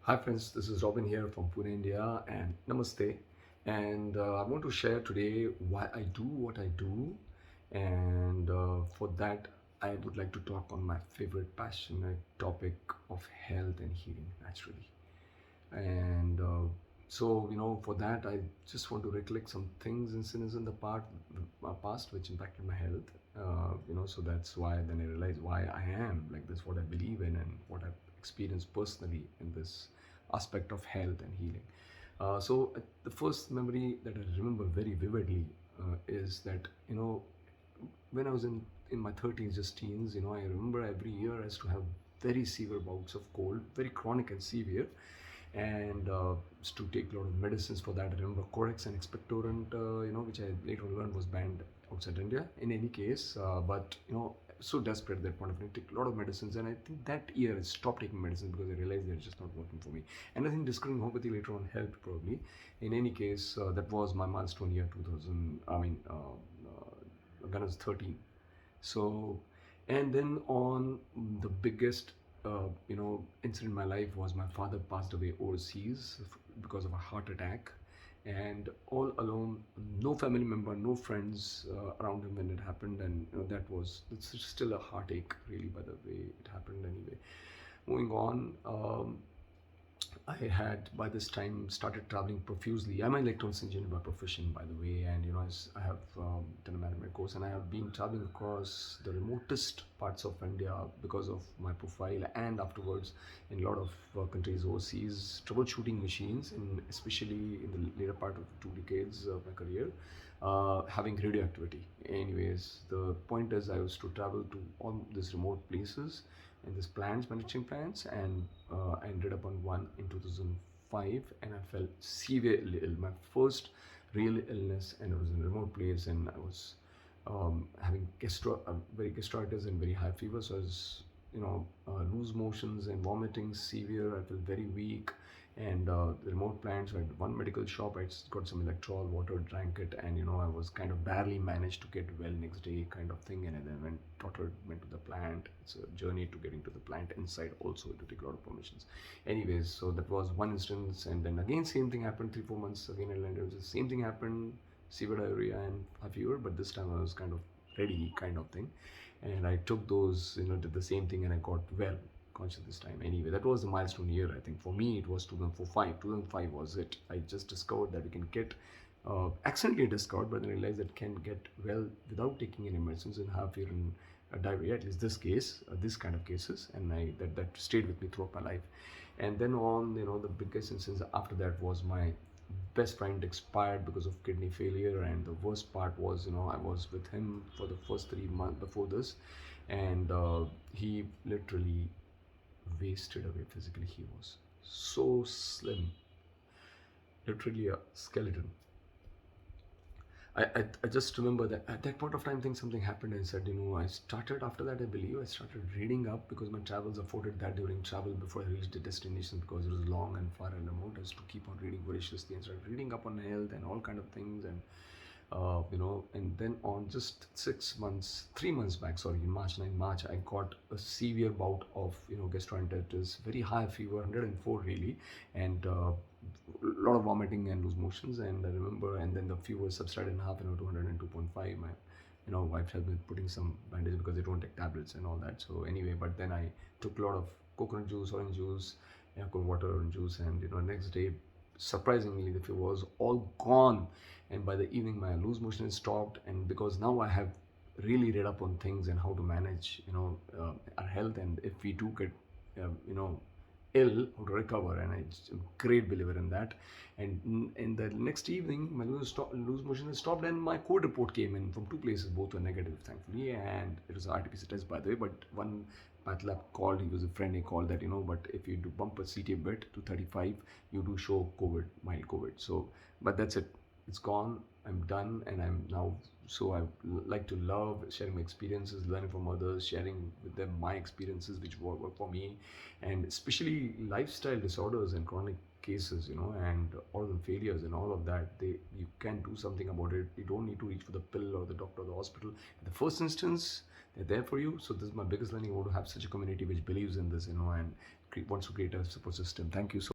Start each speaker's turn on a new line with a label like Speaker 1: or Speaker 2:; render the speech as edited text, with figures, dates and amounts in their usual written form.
Speaker 1: Hi friends, this is Robin here from Pune, India, and Namaste. And I want to share today why I do what I do, and for that I would like to talk on my favorite passionate topic of health and healing naturally. And for that I just want to recollect some things, incidents in the past which impacted my health. So that's why then I realized why I am like this, what I believe in, and what I've experienced personally in this aspect of health and healing. The first memory that I remember very vividly is that when I was in my 30s, just teens, I remember every year I used to have very severe bouts of cold, very chronic and severe, and used to take a lot of medicines for that. I remember Codex and expectorant, which I later learned was banned outside India. In any case, but so desperate at that point of time, take a lot of medicines, and I think that year I stopped taking medicine because I realized they're just not working for me. And I think discovering homeopathy later on helped probably. In any case, that was my milestone year 2000. When I was 13. So, and then on the biggest, incident in my life was my father passed away overseas because of a heart attack, and all alone, no family member, no friends around him when it happened, and it's still a heartache really by the way it happened. Anyway, moving on. I had by this time started traveling profusely. I'm an electronics engineer by profession, by the way, and I have done a management course, and I have been traveling across the remotest parts of India because of my profile, and afterwards in a lot of countries overseas, troubleshooting machines, and especially in the later part of 2 decades of my career, having radioactivity. Anyways, the point is, I used to travel to all these remote places in this plants, manufacturing plants, and I ended up on one in 2005, and I felt severely ill. My first real illness, and it was in a remote place, and I was having very gastritis and very high fever. So I was, loose motions and vomiting, severe. I felt very weak, and the remote plants. So I had one medical shop. I just got some electrol water, drank it, and I was kind of barely managed to get well next day, kind of thing. And then went to the plant. It's a journey to getting to the plant inside. Also, to take a lot of permissions. Anyways, so that was one instance, and then again same thing happened 3 4 months again. And it was the same thing happened, severe diarrhea and a fever, but this time I was kind of ready, kind of thing. And I took those, did the same thing, and I got well conscious this time. Anyway, that was the milestone year. I think for me it was 2005. 2005 was it. I just discovered that we can get accidentally discovered, but then realized that can get well without taking any medicines and have urine diarrhea. At least this case, this kind of cases, and that stayed with me throughout my life. And then on, the biggest instance after that was my best friend expired because of kidney failure, and the worst part was, I was with him for the first 3 months before this, and he literally wasted away physically. He was so slim, literally a skeleton. I just remember that at that point of time, things something happened and said, I started after that. I believe I started reading up because my travels afforded that during travel before I reached the destination, because it was long and far and remote. I used to keep on reading voraciously and started reading up on health and all kind of things. And and then on just 6 months, 3 months back, sorry, in March, I got a severe bout of, gastroenteritis, very high fever, 104 really, and a lot of vomiting and loose motions. And I remember, and then the fever subsided in half an hour to 102.5. My, wife helped me putting some bandage because they don't take tablets and all that. So anyway, but then I took a lot of coconut juice, orange juice, cold water, orange juice, and next day, surprisingly, the fever was all gone, and by the evening my loose motion is stopped. And because now I have really read up on things and how to manage our health, and if we do get ill, how to recover, and I'm a great believer in that. And in the next evening my loose motion is stopped, and my code report came in from two places, both were negative thankfully, and it was an RT-PCR test by the way. But one path lab called, he was a friend, he called that, but if you do bump a CT a bit to 35, you do show COVID, mild COVID. So, but that's it. It's gone. I'm done, and I'm now. So I like to love sharing my experiences, learning from others, sharing with them my experiences, which work for me, and especially lifestyle disorders and chronic cases, and organ failures and all of that. You can do something about it. You don't need to reach for the pill or the doctor or the hospital. In the first instance, they're there for you. So this is my biggest learning. I want to have such a community which believes in this, and wants to create a support system. Thank you so